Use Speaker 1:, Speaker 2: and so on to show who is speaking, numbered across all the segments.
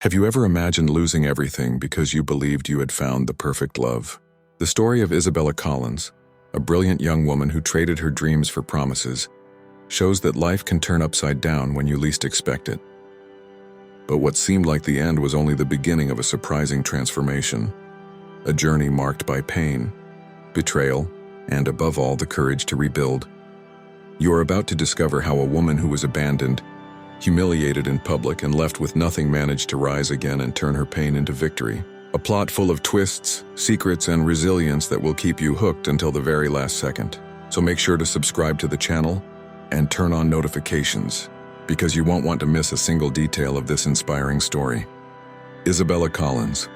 Speaker 1: Have you ever imagined losing everything because you believed you had found the perfect love? The story of Isabella Collins, a brilliant young woman who traded her dreams for promises, shows that life can turn upside down when you least expect it. But what seemed like the end was only the beginning of a surprising transformation, a journey marked by pain, betrayal, and above all, the courage to rebuild. You are about to discover how a woman who was abandoned, humiliated in public, and left with nothing managed to rise again and turn her pain into victory. A plot full of twists, secrets, and resilience that will keep you hooked until the very last second. So make sure to subscribe to the channel and turn on notifications, because you won't want to miss a single detail of this inspiring story. Isabella Collins,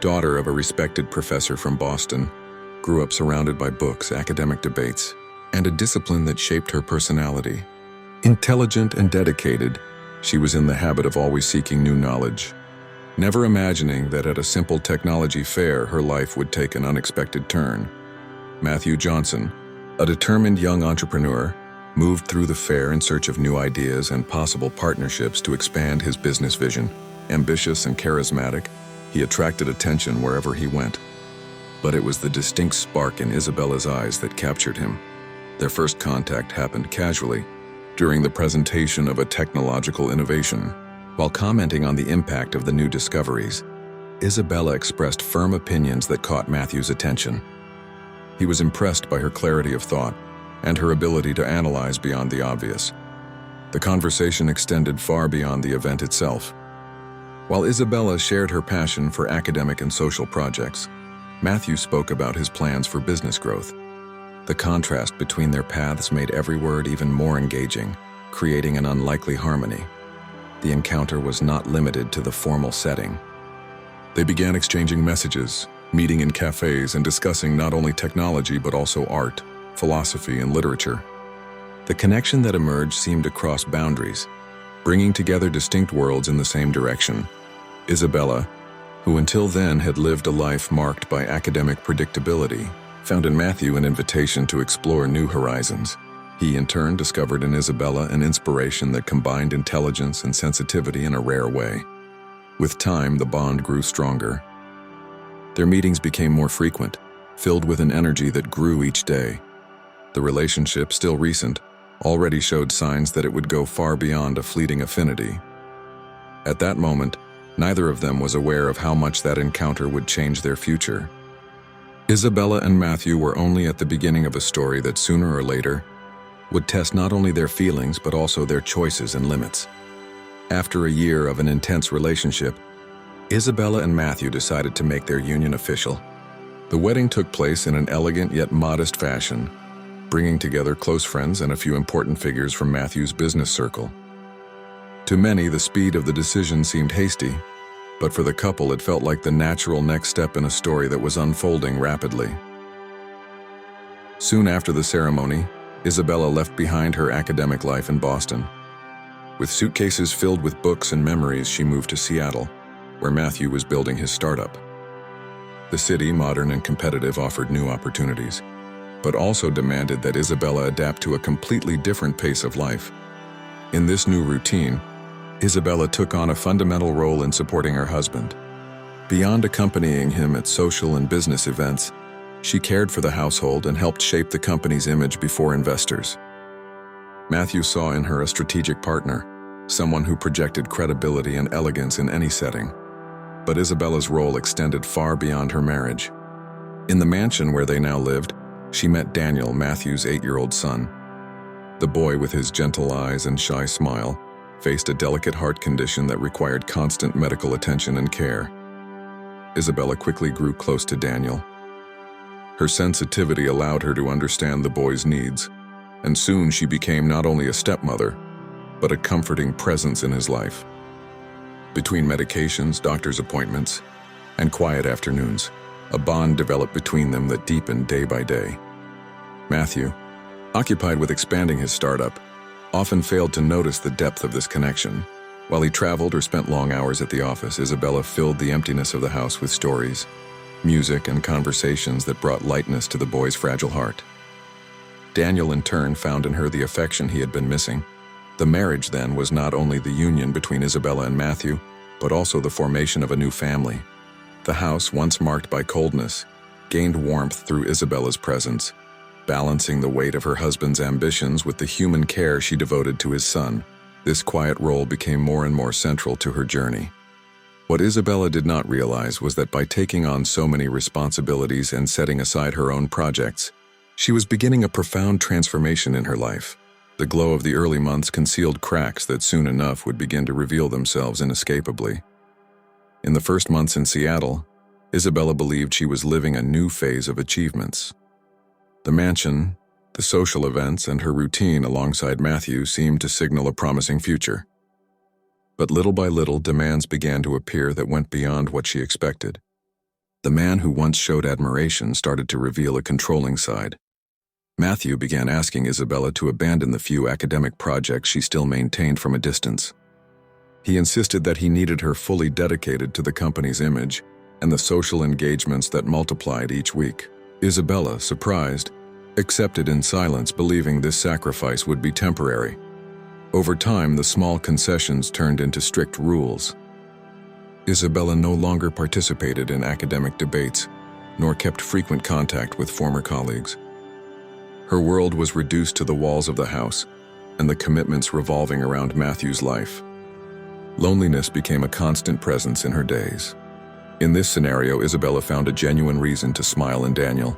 Speaker 1: daughter of a respected professor from Boston, grew up surrounded by books, academic debates, and a discipline that shaped her personality. Intelligent and dedicated, she was in the habit of always seeking new knowledge, never imagining that at a simple technology fair her life would take an unexpected turn. Matthew Johnson, a determined young entrepreneur, moved through the fair in search of new ideas and possible partnerships to expand his business vision. Ambitious and charismatic, he attracted attention wherever he went. But it was the distinct spark in Isabella's eyes that captured him. Their first contact happened casually, during the presentation of a technological innovation. While commenting on the impact of the new discoveries, Isabella expressed firm opinions that caught Matthew's attention. He was impressed by her clarity of thought and her ability to analyze beyond the obvious. The conversation extended far beyond the event itself. While Isabella shared her passion for academic and social projects, Matthew spoke about his plans for business growth. The contrast between their paths made every word even more engaging, creating an unlikely harmony. The encounter was not limited to the formal setting. They began exchanging messages, meeting in cafes, and discussing not only technology but also art, philosophy, and literature. The connection that emerged seemed to cross boundaries, bringing together distinct worlds in the same direction. Isabella, who until then had lived a life marked by academic predictability, found in Matthew an invitation to explore new horizons. He in turn discovered in Isabella an inspiration that combined intelligence and sensitivity in a rare way. With time, the bond grew stronger. Their meetings became more frequent, filled with an energy that grew each day. The relationship, still recent, already showed signs that it would go far beyond a fleeting affinity. At that moment, neither of them was aware of how much that encounter would change their future. Isabella and Matthew were only at the beginning of a story that sooner or later would test not only their feelings but also their choices and limits. After a year of an intense relationship, Isabella and Matthew decided to make their union official. The wedding took place in an elegant yet modest fashion, bringing together close friends and a few important figures from Matthew's business circle. To many, the speed of the decision seemed hasty, but for the couple it felt like the natural next step in a story that was unfolding rapidly. Soon after the ceremony, Isabella left behind her academic life in Boston. With suitcases filled with books and memories, she moved to Seattle, where Matthew was building his startup. The city, modern and competitive, offered new opportunities, but also demanded that Isabella adapt to a completely different pace of life. In this new routine, Isabella took on a fundamental role in supporting her husband. Beyond accompanying him at social and business events, she cared for the household and helped shape the company's image before investors. Matthew saw in her a strategic partner, someone who projected credibility and elegance in any setting. But Isabella's role extended far beyond her marriage. In the mansion where they now lived, she met Daniel, Matthew's 8-year-old son. The boy, with his gentle eyes and shy smile, faced a delicate heart condition that required constant medical attention and care. Isabella quickly grew close to Daniel. Her sensitivity allowed her to understand the boy's needs, and soon she became not only a stepmother, but a comforting presence in his life. Between medications, doctor's appointments, and quiet afternoons, a bond developed between them that deepened day by day. Matthew, occupied with expanding his startup, often failed to notice the depth of this connection. While he traveled or spent long hours at the office, Isabella filled the emptiness of the house with stories, music, and conversations that brought lightness to the boy's fragile heart. Daniel, in turn, found in her the affection he had been missing. The marriage, then, was not only the union between Isabella and Matthew, but also the formation of a new family. The house, once marked by coldness, gained warmth through Isabella's presence, balancing the weight of her husband's ambitions with the human care she devoted to his son. This quiet role became more and more central to her journey. What Isabella did not realize was that by taking on so many responsibilities and setting aside her own projects, she was beginning a profound transformation in her life. The glow of the early months concealed cracks that soon enough would begin to reveal themselves inescapably. In the first months in Seattle, Isabella believed she was living a new phase of achievements. The mansion, the social events, and her routine alongside Matthew seemed to signal a promising future. But little by little, demands began to appear that went beyond what she expected. The man who once showed admiration started to reveal a controlling side. Matthew began asking Isabella to abandon the few academic projects she still maintained from a distance. He insisted that he needed her fully dedicated to the company's image and the social engagements that multiplied each week. Isabella, surprised, accepted in silence, believing this sacrifice would be temporary. Over time, the small concessions turned into strict rules. Isabella no longer participated in academic debates, nor kept frequent contact with former colleagues. Her world was reduced to the walls of the house, and the commitments revolving around Matthew's life. Loneliness became a constant presence in her days. In this scenario, Isabella found a genuine reason to smile in Daniel.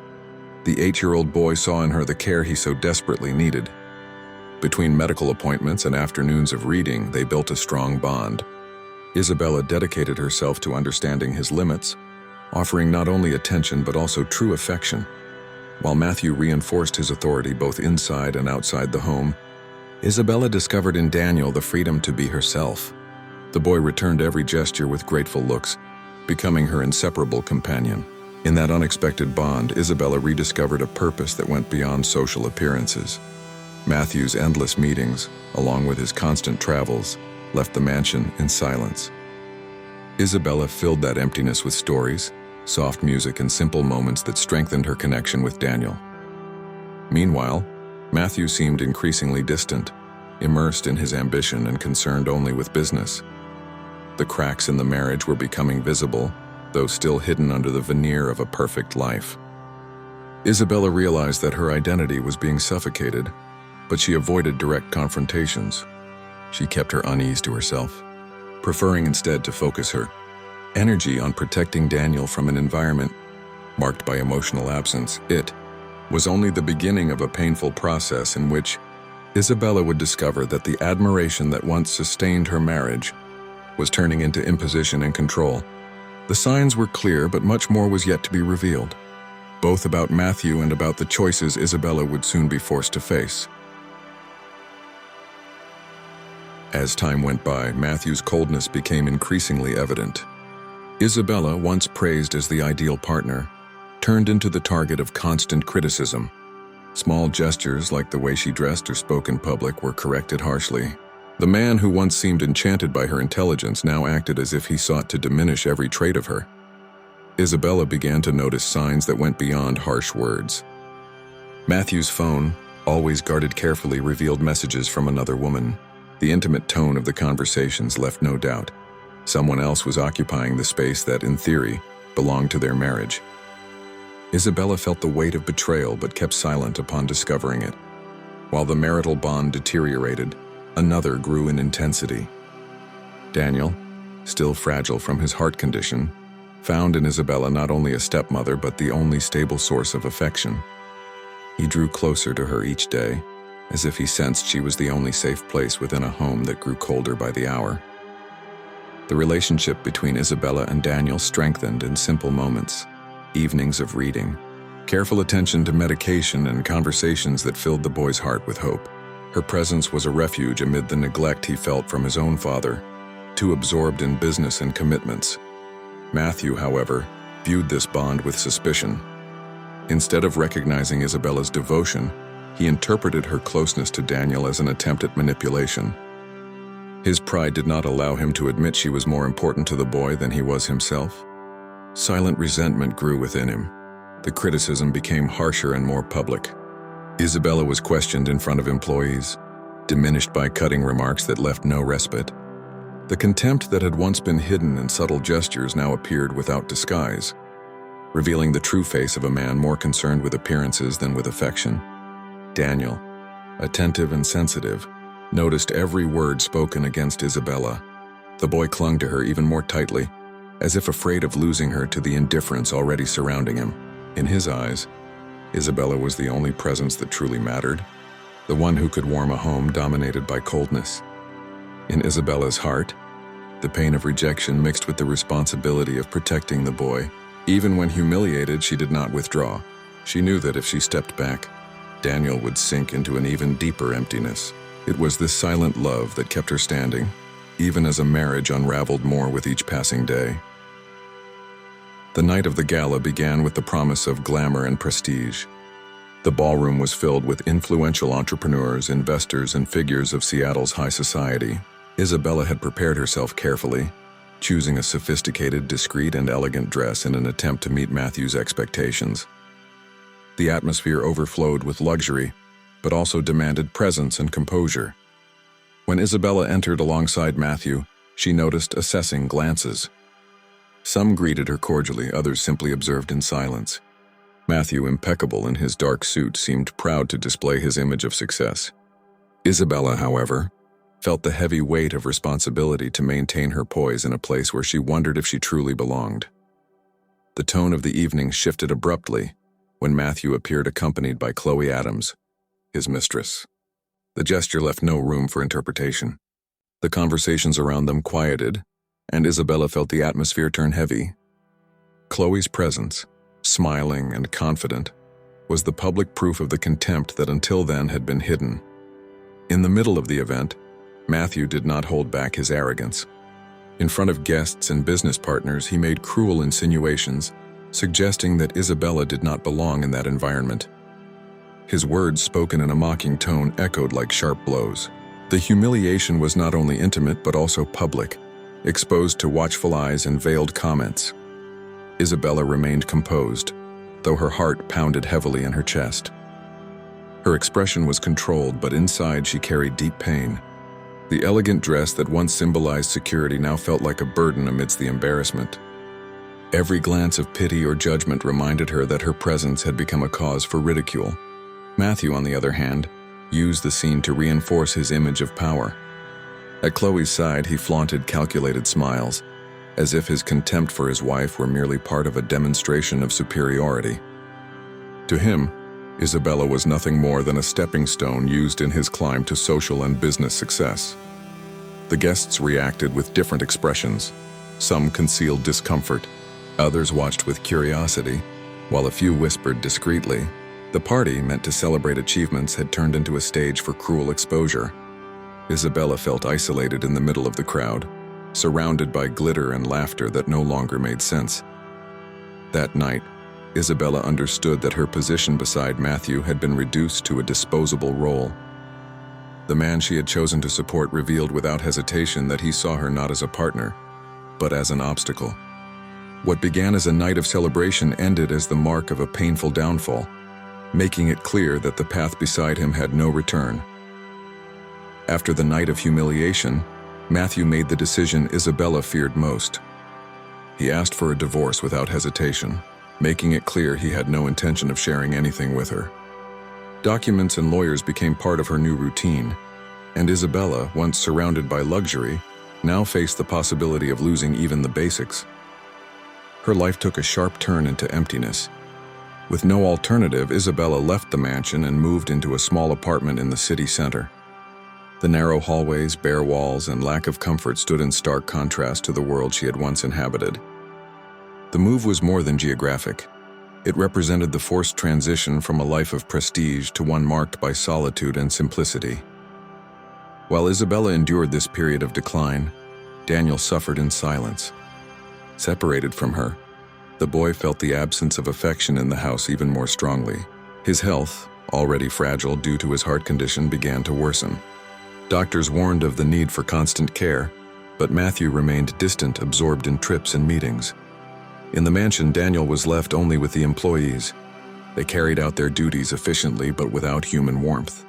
Speaker 1: The 8-year-old boy saw in her the care he so desperately needed. Between medical appointments and afternoons of reading, they built a strong bond. Isabella dedicated herself to understanding his limits, offering not only attention but also true affection. While Matthew reinforced his authority both inside and outside the home, Isabella discovered in Daniel the freedom to be herself. The boy returned every gesture with grateful looks, becoming her inseparable companion. In that unexpected bond, Isabella rediscovered a purpose that went beyond social appearances. Matthew's endless meetings, along with his constant travels, left the mansion in silence. Isabella filled that emptiness with stories, soft music, and simple moments that strengthened her connection with Daniel. Meanwhile, Matthew seemed increasingly distant, immersed in his ambition and concerned only with business. The cracks in the marriage were becoming visible, though still hidden under the veneer of a perfect life. Isabella realized that her identity was being suffocated, but she avoided direct confrontations. She kept her unease to herself, preferring instead to focus her energy on protecting Daniel from an environment marked by emotional absence. It was only the beginning of a painful process in which Isabella would discover that the admiration that once sustained her marriage was turning into imposition and control. The signs were clear, but much more was yet to be revealed, both about Matthew and about the choices Isabella would soon be forced to face. As time went by, Matthew's coldness became increasingly evident. Isabella, once praised as the ideal partner, turned into the target of constant criticism. Small gestures like the way she dressed or spoke in public were corrected harshly. The man who once seemed enchanted by her intelligence now acted as if he sought to diminish every trait of her. Isabella began to notice signs that went beyond harsh words. Matthew's phone, always guarded carefully, revealed messages from another woman. The intimate tone of the conversations left no doubt. Someone else was occupying the space that, in theory, belonged to their marriage. Isabella felt the weight of betrayal but kept silent upon discovering it. While the marital bond deteriorated, another grew in intensity. Daniel, still fragile from his heart condition, found in Isabella not only a stepmother but the only stable source of affection. He drew closer to her each day, as if he sensed she was the only safe place within a home that grew colder by the hour. The relationship between Isabella and Daniel strengthened in simple moments, evenings of reading, careful attention to medication, and conversations that filled the boy's heart with hope. Her presence was a refuge amid the neglect he felt from his own father, too absorbed in business and commitments. Matthew, however, viewed this bond with suspicion. Instead of recognizing Isabella's devotion, he interpreted her closeness to Daniel as an attempt at manipulation. His pride did not allow him to admit she was more important to the boy than he was himself. Silent resentment grew within him. The criticism became harsher and more public. Isabella was questioned in front of employees, diminished by cutting remarks that left no respite. The contempt that had once been hidden in subtle gestures now appeared without disguise, revealing the true face of a man more concerned with appearances than with affection. Daniel, attentive and sensitive, noticed every word spoken against Isabella. The boy clung to her even more tightly, as if afraid of losing her to the indifference already surrounding him. In his eyes, Isabella was the only presence that truly mattered, the one who could warm a home dominated by coldness. In Isabella's heart, the pain of rejection mixed with the responsibility of protecting the boy. Even when humiliated, she did not withdraw. She knew that if she stepped back, Daniel would sink into an even deeper emptiness. It was this silent love that kept her standing, even as a marriage unraveled more with each passing day. The night of the gala began with the promise of glamour and prestige. The ballroom was filled with influential entrepreneurs, investors, and figures of Seattle's high society. Isabella had prepared herself carefully, choosing a sophisticated, discreet, and elegant dress in an attempt to meet Matthew's expectations. The atmosphere overflowed with luxury, but also demanded presence and composure. When Isabella entered alongside Matthew, she noticed assessing glances. Some greeted her cordially, others simply observed in silence. Matthew, impeccable in his dark suit, seemed proud to display his image of success. Isabella, however, felt the heavy weight of responsibility to maintain her poise in a place where she wondered if she truly belonged. The tone of the evening shifted abruptly when Matthew appeared accompanied by Chloe Adams, his mistress. The gesture left no room for interpretation. The conversations around them quieted, and Isabella felt the atmosphere turn heavy. Chloe's presence, smiling and confident, was the public proof of the contempt that until then had been hidden. In the middle of the event, Matthew did not hold back his arrogance. In front of guests and business partners, he made cruel insinuations, suggesting that Isabella did not belong in that environment. His words, spoken in a mocking tone, echoed like sharp blows. The humiliation was not only intimate but also public, exposed to watchful eyes and veiled comments. Isabella remained composed, though her heart pounded heavily in her chest. Her expression was controlled, but inside she carried deep pain. The elegant dress that once symbolized security now felt like a burden amidst the embarrassment. Every glance of pity or judgment reminded her that her presence had become a cause for ridicule. Matthew, on the other hand, used the scene to reinforce his image of power. At Chloe's side, he flaunted calculated smiles, as if his contempt for his wife were merely part of a demonstration of superiority. To him, Isabella was nothing more than a stepping stone used in his climb to social and business success. The guests reacted with different expressions. Some concealed discomfort, others watched with curiosity, while a few whispered discreetly. The party, meant to celebrate achievements, had turned into a stage for cruel exposure. Isabella felt isolated in the middle of the crowd, surrounded by glitter and laughter that no longer made sense. That night, Isabella understood that her position beside Matthew had been reduced to a disposable role. The man she had chosen to support revealed without hesitation that he saw her not as a partner, but as an obstacle. What began as a night of celebration ended as the mark of a painful downfall, making it clear that the path beside him had no return. After the night of humiliation, Matthew made the decision Isabella feared most. He asked for a divorce without hesitation, making it clear he had no intention of sharing anything with her. Documents and lawyers became part of her new routine, and Isabella, once surrounded by luxury, now faced the possibility of losing even the basics. Her life took a sharp turn into emptiness. With no alternative, Isabella left the mansion and moved into a small apartment in the city center. The narrow hallways, bare walls, and lack of comfort stood in stark contrast to the world she had once inhabited. The move was more than geographic. It represented the forced transition from a life of prestige to one marked by solitude and simplicity. While Isabella endured this period of decline, Daniel suffered in silence. Separated from her, the boy felt the absence of affection in the house even more strongly. His health, already fragile due to his heart condition, began to worsen. Doctors warned of the need for constant care, but Matthew remained distant, absorbed in trips and meetings. In the mansion, Daniel was left only with the employees. They carried out their duties efficiently but without human warmth.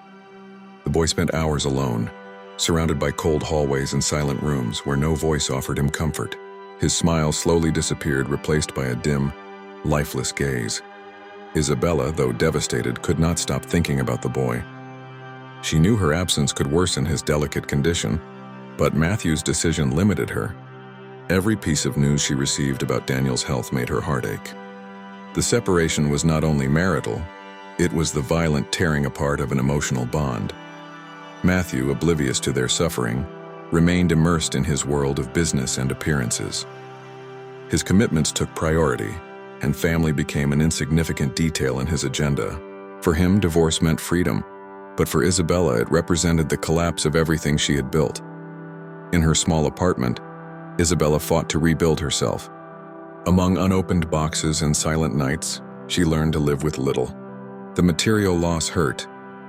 Speaker 1: The boy spent hours alone, surrounded by cold hallways and silent rooms where no voice offered him comfort. His smile slowly disappeared, replaced by a dim, lifeless gaze. Isabella, though devastated, could not stop thinking about the boy. She knew her absence could worsen his delicate condition, but Matthew's decision limited her. Every piece of news she received about Daniel's health made her heart ache. The separation was not only marital, it was the violent tearing apart of an emotional bond. Matthew, oblivious to their suffering, remained immersed in his world of business and appearances. His commitments took priority, and family became an insignificant detail in his agenda. For him, divorce meant freedom, but for Isabella, it represented the collapse of everything she had built. In her small apartment, Isabella fought to rebuild herself. Among unopened boxes and silent nights, she learned to live with little. The material loss hurt,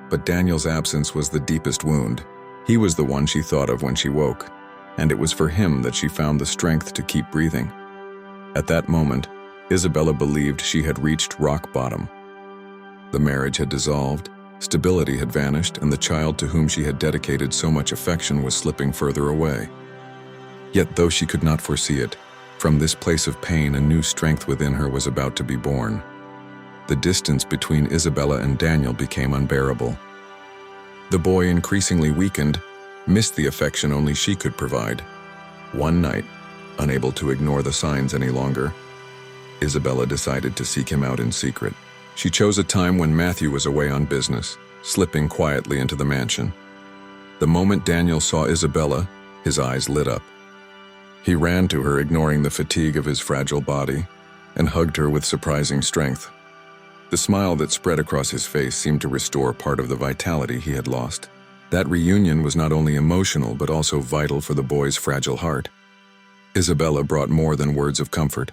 Speaker 1: but Daniel's absence was the deepest wound. He was the one she thought of when she woke, and it was for him that she found the strength to keep breathing. At that moment, Isabella believed she had reached rock bottom. The marriage had dissolved, stability had vanished, and the child to whom she had dedicated so much affection was slipping further away. Yet, though she could not foresee it, from this place of pain a new strength within her was about to be born. The distance between Isabella and Daniel became unbearable. The boy, increasingly weakened, missed the affection only she could provide. One night, unable to ignore the signs any longer, Isabella decided to seek him out in secret. She chose a time when Matthew was away on business, slipping quietly into the mansion. The moment Daniel saw Isabella, his eyes lit up. He ran to her, ignoring the fatigue of his fragile body, and hugged her with surprising strength. The smile that spread across his face seemed to restore part of the vitality he had lost. That reunion was not only emotional but also vital for the boy's fragile heart. Isabella brought more than words of comfort.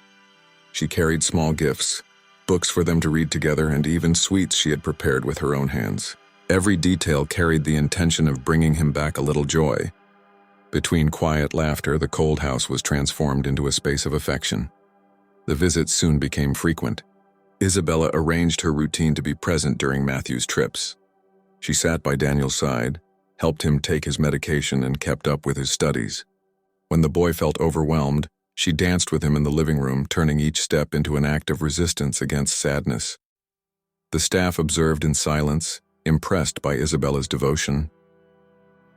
Speaker 1: She carried small gifts, books for them to read together, and even sweets she had prepared with her own hands. Every detail carried the intention of bringing him back a little joy. Between quiet laughter, the cold house was transformed into a space of affection. The visits soon became frequent. Isabella arranged her routine to be present during Matthew's trips. She sat by Daniel's side, helped him take his medication, and kept up with his studies. When the boy felt overwhelmed, she danced with him in the living room, turning each step into an act of resistance against sadness. The staff observed in silence, impressed by Isabella's devotion.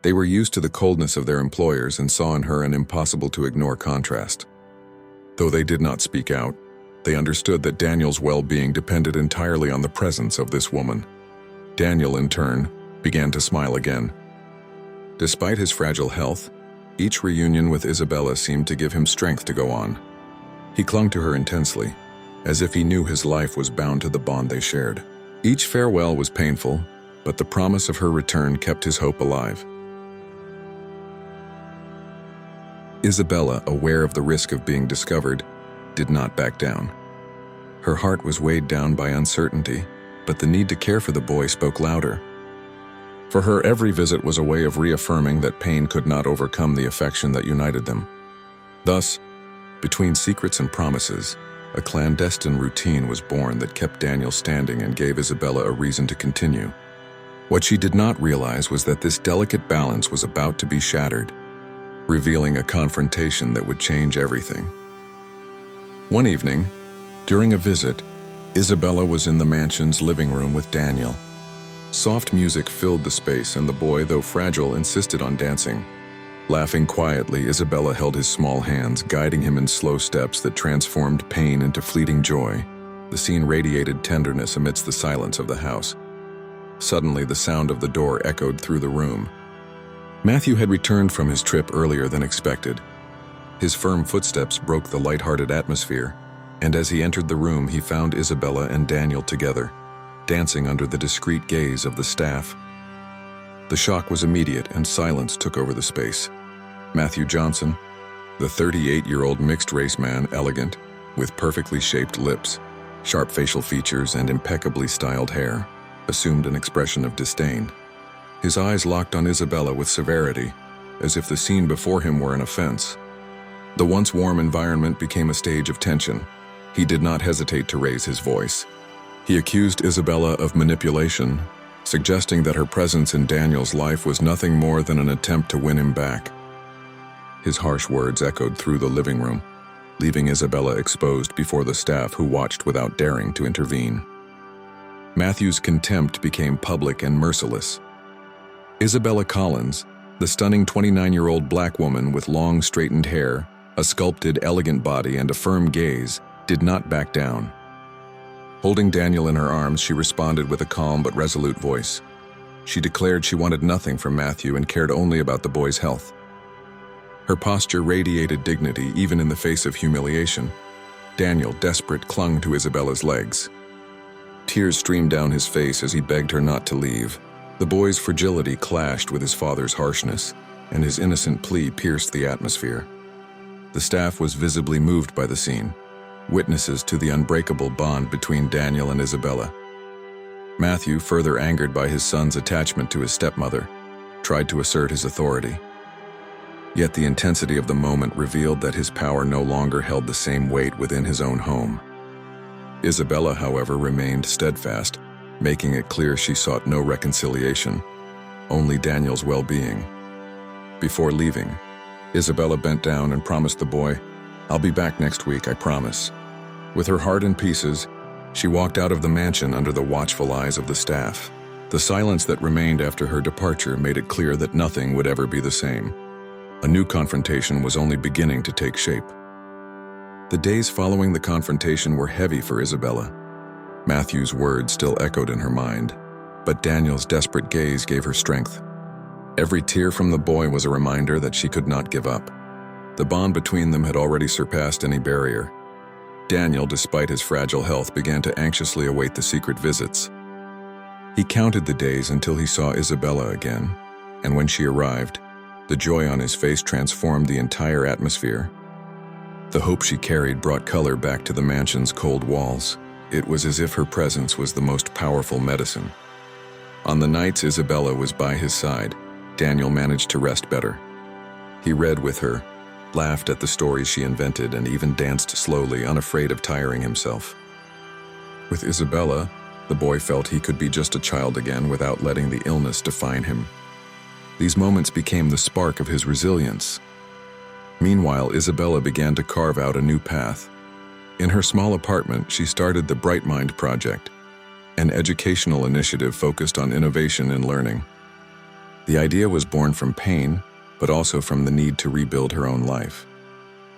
Speaker 1: They were used to the coldness of their employers and saw in her an impossible-to-ignore contrast. Though they did not speak out, they understood that Daniel's well-being depended entirely on the presence of this woman. Daniel, in turn, began to smile again. Despite his fragile health, each reunion with Isabella seemed to give him strength to go on. He clung to her intensely, as if he knew his life was bound to the bond they shared. Each farewell was painful, but the promise of her return kept his hope alive. Isabella, aware of the risk of being discovered, did not back down. Her heart was weighed down by uncertainty, but the need to care for the boy spoke louder. For her, every visit was a way of reaffirming that pain could not overcome the affection that united them. Thus, between secrets and promises, a clandestine routine was born that kept Daniel standing and gave Isabella a reason to continue. What she did not realize was that this delicate balance was about to be shattered, revealing a confrontation that would change everything. One evening, during a visit, Isabella was in the mansion's living room with Daniel. Soft music filled the space, and the boy, though fragile, insisted on dancing. Laughing quietly, Isabella held his small hands, guiding him in slow steps that transformed pain into fleeting joy. The scene radiated tenderness amidst the silence of the house. Suddenly, the sound of the door echoed through the room. Matthew had returned from his trip earlier than expected. His firm footsteps broke the light-hearted atmosphere, and as he entered the room, he found Isabella and Daniel together, dancing under the discreet gaze of the staff. The shock was immediate, and silence took over the space. Matthew Johnson, the 38-year-old mixed-race man, elegant, with perfectly shaped lips, sharp facial features, and impeccably styled hair, assumed an expression of disdain. His eyes locked on Isabella with severity, as if the scene before him were an offense. The once warm environment became a stage of tension. He did not hesitate to raise his voice. He accused Isabella of manipulation, suggesting that her presence in Daniel's life was nothing more than an attempt to win him back. His harsh words echoed through the living room, leaving Isabella exposed before the staff who watched without daring to intervene. Matthew's contempt became public and merciless. Isabella Collins, the stunning 29-year-old black woman with long, straightened hair, a sculpted, elegant body, and a firm gaze, did not back down. Holding Daniel in her arms, she responded with a calm but resolute voice. She declared she wanted nothing from Matthew and cared only about the boy's health. Her posture radiated dignity even in the face of humiliation. Daniel, desperate, clung to Isabella's legs. Tears streamed down his face as he begged her not to leave. The boy's fragility clashed with his father's harshness, and his innocent plea pierced the atmosphere. The staff was visibly moved by the scene, witnesses to the unbreakable bond between Daniel and Isabella. Matthew, further angered by his son's attachment to his stepmother, tried to assert his authority. Yet the intensity of the moment revealed that his power no longer held the same weight within his own home. Isabella, however, remained steadfast, making it clear she sought no reconciliation, only Daniel's well-being. Before leaving, Isabella bent down and promised the boy, "I'll be back next week, I promise." With her heart in pieces, she walked out of the mansion under the watchful eyes of the staff. The silence that remained after her departure made it clear that nothing would ever be the same. A new confrontation was only beginning to take shape. The days following the confrontation were heavy for Isabella. Matthew's words still echoed in her mind, but Daniel's desperate gaze gave her strength. Every tear from the boy was a reminder that she could not give up. The bond between them had already surpassed any barrier. Daniel, despite his fragile health, began to anxiously await the secret visits. He counted the days until he saw Isabella again, and when she arrived, the joy on his face transformed the entire atmosphere. The hope she carried brought color back to the mansion's cold walls. It was as if her presence was the most powerful medicine. On the nights Isabella was by his side, Daniel managed to rest better. He read with her, laughed at the stories she invented, and even danced slowly, unafraid of tiring himself. With Isabella, the boy felt he could be just a child again without letting the illness define him. These moments became the spark of his resilience. Meanwhile, Isabella began to carve out a new path. In her small apartment, she started the Bright Mind Project, an educational initiative focused on innovation and learning. The idea was born from pain, but also from the need to rebuild her own life.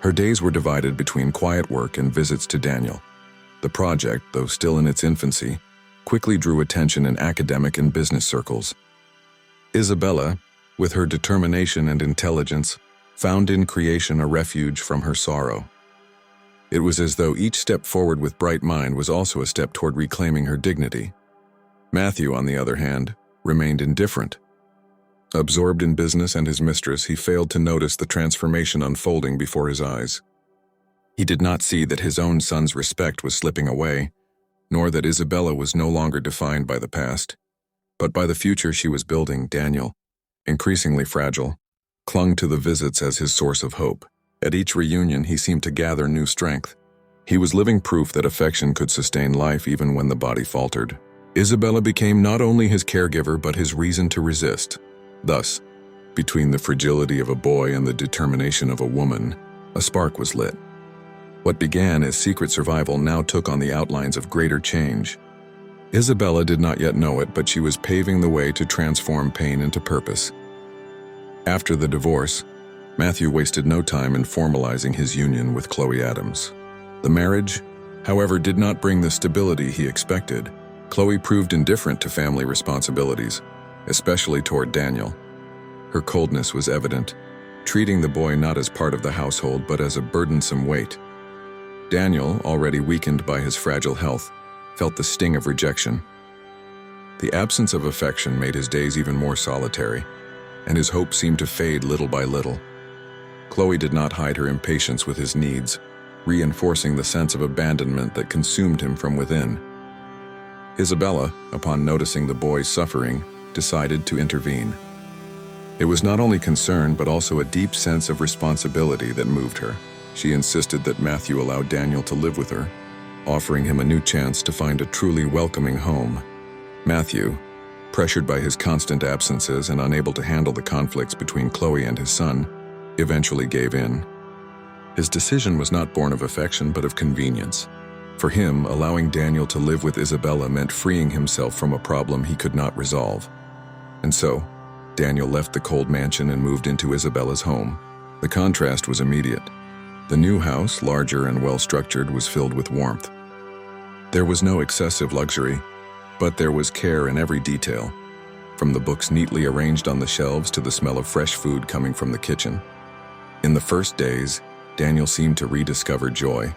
Speaker 1: Her days were divided between quiet work and visits to Daniel. The project, though still in its infancy, quickly drew attention in academic and business circles. Isabella, with her determination and intelligence, found in creation a refuge from her sorrow. It was as though each step forward with Bright Mind was also a step toward reclaiming her dignity. Matthew, on the other hand, remained indifferent. Absorbed in business and his mistress, he failed to notice the transformation unfolding before his eyes. He did not see that his own son's respect was slipping away, nor that Isabella was no longer defined by the past, but by the future she was building. Daniel, increasingly fragile, clung to the visits as his source of hope. At each reunion, he seemed to gather new strength. He was living proof that affection could sustain life even when the body faltered. Isabella became not only his caregiver but his reason to resist. Thus, between the fragility of a boy and the determination of a woman, a spark was lit. What began as secret survival now took on the outlines of greater change. Isabella did not yet know it, but she was paving the way to transform pain into purpose. After the divorce, Matthew wasted no time in formalizing his union with Chloe Adams. The marriage, however, did not bring the stability he expected. Chloe proved indifferent to family responsibilities, especially toward Daniel. Her coldness was evident, treating the boy not as part of the household but as a burdensome weight. Daniel, already weakened by his fragile health, felt the sting of rejection. The absence of affection made his days even more solitary, and his hope seemed to fade little by little. Chloe did not hide her impatience with his needs, reinforcing the sense of abandonment that consumed him from within. Isabella, upon noticing the boy's suffering, decided to intervene. It was not only concern but also a deep sense of responsibility that moved her. She insisted that Matthew allow Daniel to live with her, offering him a new chance to find a truly welcoming home. Matthew, pressured by his constant absences and unable to handle the conflicts between Chloe and his son, eventually gave in. His decision was not born of affection but of convenience. For him, allowing Daniel to live with Isabella meant freeing himself from a problem he could not resolve. And so, Daniel left the cold mansion and moved into Isabella's home. The contrast was immediate. The new house, larger and well-structured, was filled with warmth. There was no excessive luxury, but there was care in every detail, from the books neatly arranged on the shelves to the smell of fresh food coming from the kitchen. In the first days, Daniel seemed to rediscover joy.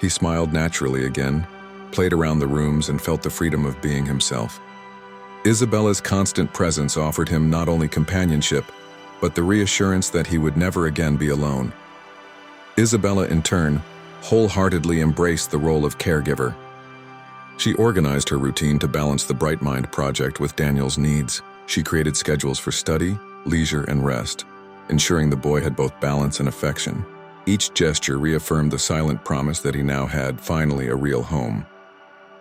Speaker 1: He smiled naturally again, played around the rooms, and felt the freedom of being himself. Isabella's constant presence offered him not only companionship, but the reassurance that he would never again be alone. Isabella, in turn, wholeheartedly embraced the role of caregiver. She organized her routine to balance the Bright Mind project with Daniel's needs. She created schedules for study, leisure, and rest, ensuring the boy had both balance and affection. Each gesture reaffirmed the silent promise that he now had, finally, a real home.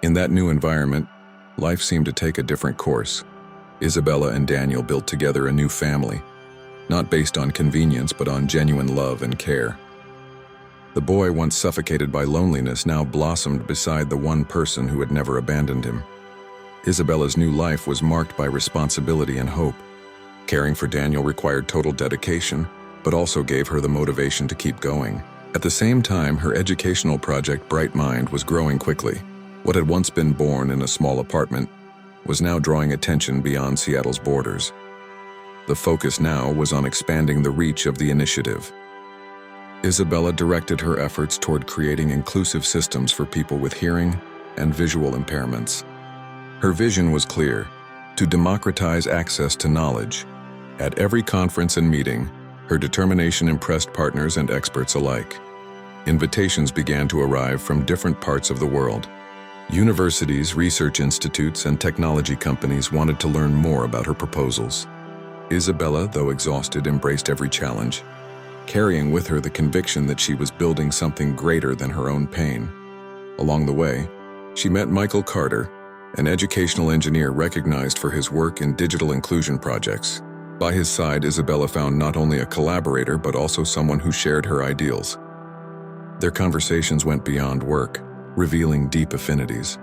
Speaker 1: In that new environment, life seemed to take a different course. Isabella and Daniel built together a new family, not based on convenience but on genuine love and care. The boy, once suffocated by loneliness, now blossomed beside the one person who had never abandoned him. Isabella's new life was marked by responsibility and hope. Caring for Daniel required total dedication, but also gave her the motivation to keep going. At the same time, her educational project Bright Mind was growing quickly. What had once been born in a small apartment was now drawing attention beyond Seattle's borders. The focus now was on expanding the reach of the initiative. Isabella directed her efforts toward creating inclusive systems for people with hearing and visual impairments. Her vision was clear: to democratize access to knowledge. At every conference and meeting, her determination impressed partners and experts alike. Invitations began to arrive from different parts of the world. Universities, research institutes, and technology companies wanted to learn more about her proposals. Isabella, though exhausted, embraced every challenge, carrying with her the conviction that she was building something greater than her own pain. Along the way, she met Michael Carter, an educational engineer recognized for his work in digital inclusion projects. By his side, Isabella found not only a collaborator but also someone who shared her ideals. Their conversations went beyond work, revealing deep affinities.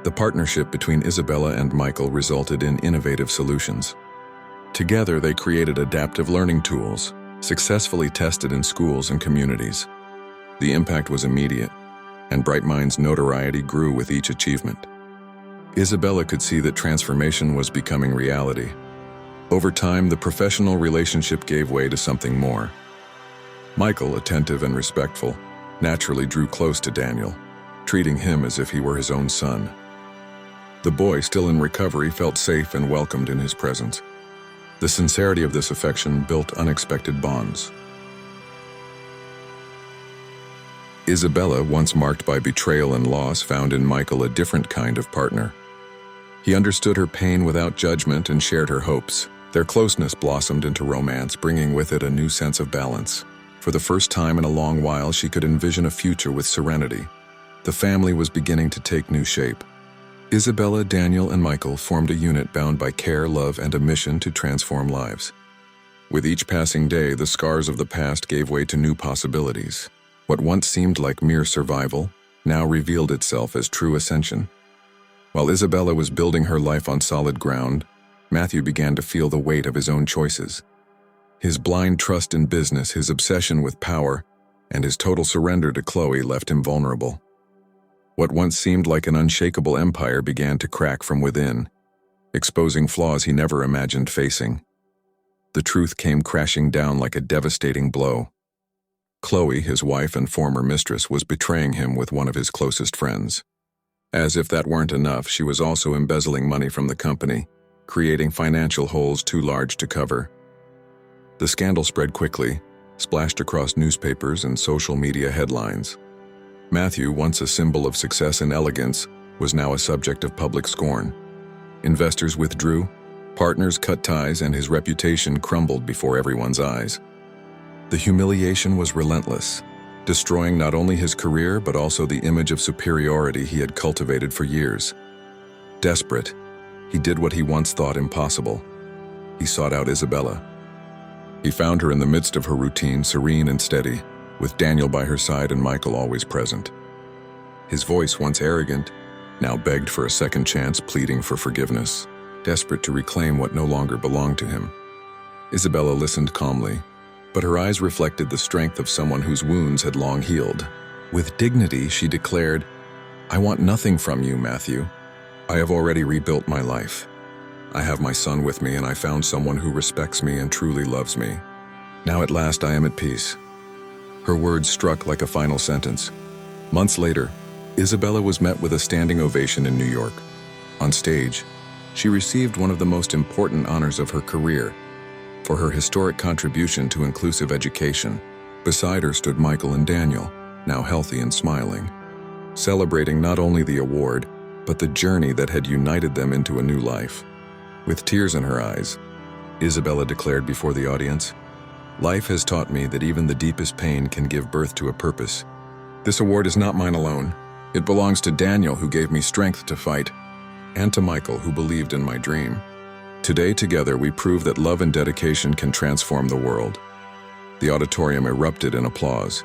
Speaker 1: The partnership between Isabella and Michael resulted in innovative solutions. Together, they created adaptive learning tools, successfully tested in schools and communities. The impact was immediate, and Bright Mind's notoriety grew with each achievement. Isabella could see that transformation was becoming reality. Over time, the professional relationship gave way to something more. Michael, attentive and respectful, naturally drew close to Daniel, treating him as if he were his own son. The boy, still in recovery, felt safe and welcomed in his presence. The sincerity of this affection built unexpected bonds. Isabella, once marked by betrayal and loss, found in Michael a different kind of partner. He understood her pain without judgment and shared her hopes. Their closeness blossomed into romance, bringing with it a new sense of balance. For the first time in a long while, she could envision a future with serenity. The family was beginning to take new shape. Isabella, Daniel, and Michael formed a unit bound by care, love, and a mission to transform lives. With each passing day, the scars of the past gave way to new possibilities. What once seemed like mere survival now revealed itself as true ascension. While Isabella was building her life on solid ground, Matthew began to feel the weight of his own choices. His blind trust in business, his obsession with power, and his total surrender to Chloe left him vulnerable. What once seemed like an unshakable empire began to crack from within, exposing flaws he never imagined facing. The truth came crashing down like a devastating blow. Chloe, his wife and former mistress, was betraying him with one of his closest friends. As if that weren't enough, she was also embezzling money from the company, creating financial holes too large to cover. The scandal spread quickly, splashed across newspapers and social media headlines. Matthew, once a symbol of success and elegance, was now a subject of public scorn. Investors withdrew, partners cut ties, and his reputation crumbled before everyone's eyes. The humiliation was relentless, destroying not only his career but also the image of superiority he had cultivated for years. Desperate, He did what he once thought impossible. He sought out Isabella. He found her in the midst of her routine, serene and steady, with Daniel by her side and Michael always present. His voice, once arrogant, now begged for a second chance, pleading for forgiveness, desperate to reclaim what no longer belonged to him. Isabella listened calmly, but her eyes reflected the strength of someone whose wounds had long healed. With dignity, she declared, "I want nothing from you, Matthew. I have already rebuilt my life. I have my son with me, and I found someone who respects me and truly loves me. Now at last I am at peace." Her words struck like a final sentence. Months later, Isabella was met with a standing ovation in New York. On stage, she received one of the most important honors of her career for her historic contribution to inclusive education. Beside her stood Michael and Daniel, now healthy and smiling, celebrating not only the award, but the journey that had united them into a new life. With tears in her eyes, Isabella declared before the audience, "Life has taught me that even the deepest pain can give birth to a purpose. This award is not mine alone. It belongs to Daniel, who gave me strength to fight, and to Michael, who believed in my dream. Today, together, we prove that love and dedication can transform the world." The auditorium erupted in applause.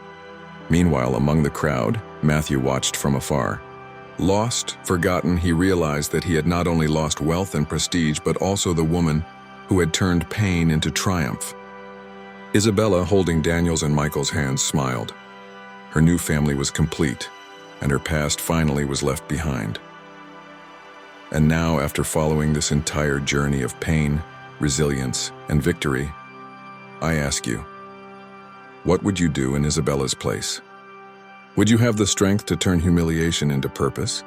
Speaker 1: Meanwhile, among the crowd, Matthew watched from afar. Lost, forgotten, he realized that he had not only lost wealth and prestige, but also the woman who had turned pain into triumph. Isabella, holding Daniel's and Michael's hands, smiled. Her new family was complete, and her past finally was left behind. And now, after following this entire journey of pain, resilience, and victory, I ask you, what would you do in Isabella's place? Would you have the strength to turn humiliation into purpose?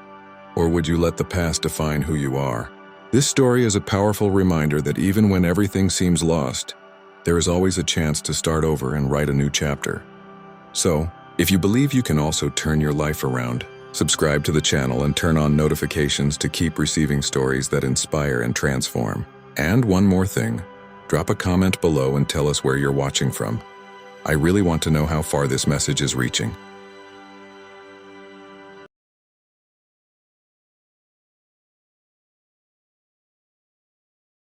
Speaker 1: Or would you let the past define who you are? This story is a powerful reminder that even when everything seems lost, there is always a chance to start over and write a new chapter. So, if you believe you can also turn your life around, subscribe to the channel and turn on notifications to keep receiving stories that inspire and transform. And one more thing, drop a comment below and tell us where you're watching from. I really want to know how far this message is reaching.